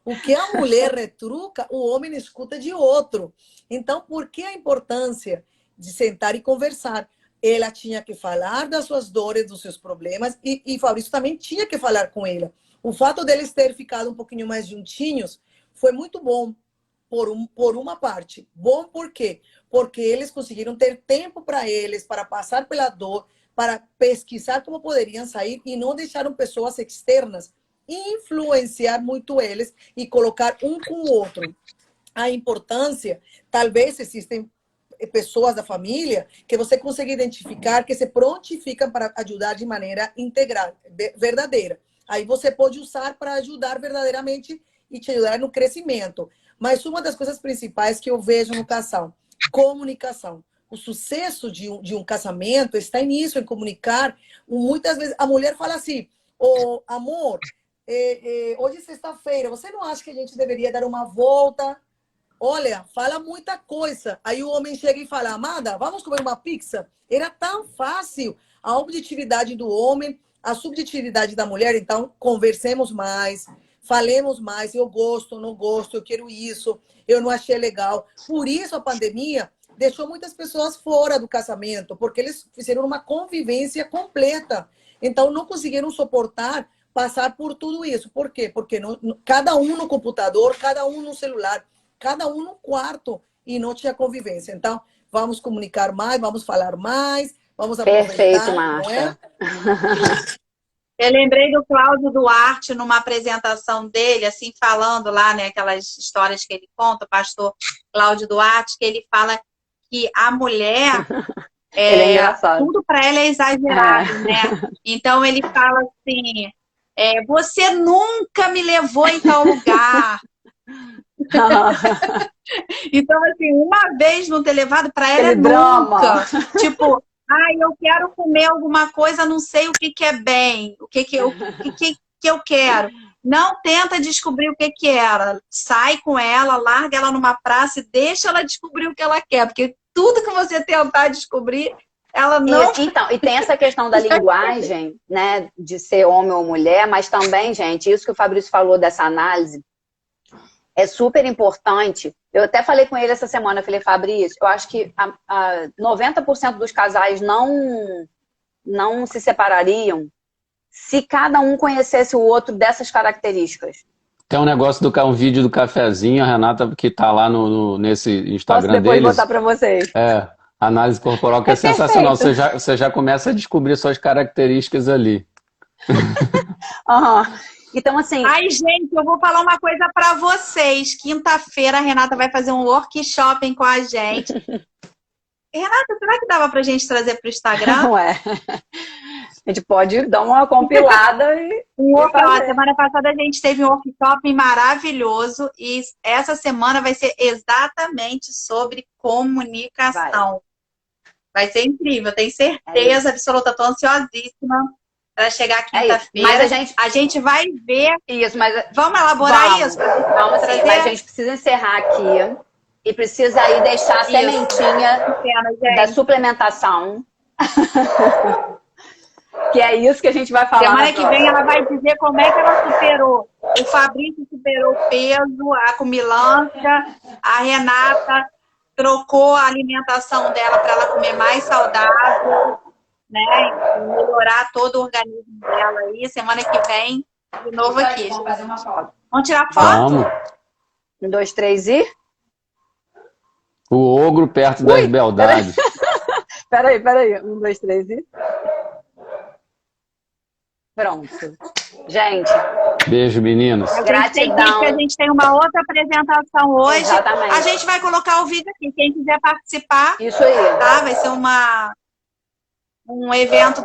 O que a mulher retruca, o homem escuta de outro. Então, por que a importância de sentar e conversar? Ela tinha que falar das suas dores, dos seus problemas, e Fabrício também tinha que falar com ela. O fato deles terem ficado um pouquinho mais juntinhos foi muito bom, por uma parte. Bom por quê? Porque eles conseguiram ter tempo para eles, para passar pela dor, para pesquisar como poderiam sair e não deixaram pessoas externas influenciar muito eles e colocar um com o outro. A importância, talvez existem pessoas da família que você consegue identificar que se prontificam para ajudar de maneira integral, verdadeira. Aí você pode usar para ajudar verdadeiramente e te ajudar no crescimento. Mas uma das coisas principais que eu vejo no casal, comunicação. O sucesso de um casamento está nisso, em comunicar. Muitas vezes a mulher fala assim, amor, hoje é sexta-feira, você não acha que a gente deveria dar uma volta? Olha, fala muita coisa. Aí o homem chega e fala, Amada, vamos comer uma pizza? Era tão fácil. A objetividade do homem, a subjetividade da mulher, então, conversemos mais, falemos mais, eu gosto, não gosto, eu quero isso, eu não achei legal. Por isso a pandemia deixou muitas pessoas fora do casamento, porque eles fizeram uma convivência completa. Então, não conseguiram suportar passar por tudo isso. Por quê? Porque cada um no computador, cada um no celular, cada um no quarto, e não tinha convivência. Então, vamos comunicar mais, vamos falar mais, vamos aproveitar. Perfeito, Marta. Não é? Eu lembrei do Cláudio Duarte numa apresentação dele, assim, falando lá, né, aquelas histórias que ele conta, o pastor Cláudio Duarte, que ele fala que a mulher, Ele é engraçado. tudo para ela é exagerado, né? Então ele fala assim, você nunca me levou em tal lugar. Então, assim, uma vez não ter levado, para ela Aquele é drama. nunca. Tipo, eu quero comer alguma coisa, não sei o que que é bem, o que que eu quero. Não tenta descobrir o que que era. Sai com ela, larga ela numa praça e deixa ela descobrir o que ela quer, porque tudo que você tentar descobrir, ela não... Então, e tem essa questão da linguagem, né, de ser homem ou mulher, mas também, gente, isso que o Fabrício falou dessa análise, é super importante. Eu até falei com ele essa semana, eu falei, Fabrício, eu acho que 90% dos casais não se separariam se cada um conhecesse o outro dessas características. Tem um negócio um vídeo do cafezinho, a Renata, que tá lá nesse Instagram Posso depois deles. botar para vocês. Análise corporal, que é sensacional. Você já começa a descobrir suas características ali. Então, assim... Ai, gente, eu vou falar uma coisa para vocês. Quinta-feira a Renata vai fazer um workshop com a gente. Renata, será que dava pra gente trazer para o Instagram? Ué, a gente pode dar uma compilada e A semana passada a gente teve um workshop maravilhoso e essa semana vai ser exatamente sobre comunicação. Vai ser incrível, tenho certeza absoluta, estou ansiosíssima para chegar quinta-feira. Mas a gente vai ver. Isso, mas vamos elaborar isso? Vamos sim, mas a gente precisa encerrar aqui e precisa aí deixar a sementinha da suplementação. Que é isso que a gente vai falar. Semana que vem ela vai dizer como é que ela superou. O Fabrício superou o peso, a comilança, a Renata trocou a alimentação dela para ela comer mais saudável, né? E melhorar todo o organismo dela aí. Semana que vem, de novo aqui. Vamos fazer uma foto. Vamos tirar foto? Vamos. 1, 2, 3 e... O ogro perto das beldades. Peraí. 1, 2, 3 e... Pronto. Gente. Beijo, meninas. Gratidão. A gente tem uma outra apresentação hoje. Exatamente. A gente vai colocar o vídeo aqui. Quem quiser participar. Isso aí. Tá? Vai ser um evento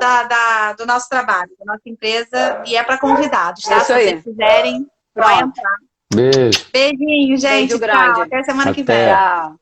do nosso trabalho, da nossa empresa. E é para convidados, tá? Isso Se aí. vocês quiserem, vai entrar. Beijo. Beijinho, gente. Beijo grande. Tchau. Até semana que Até. vem. Tchau.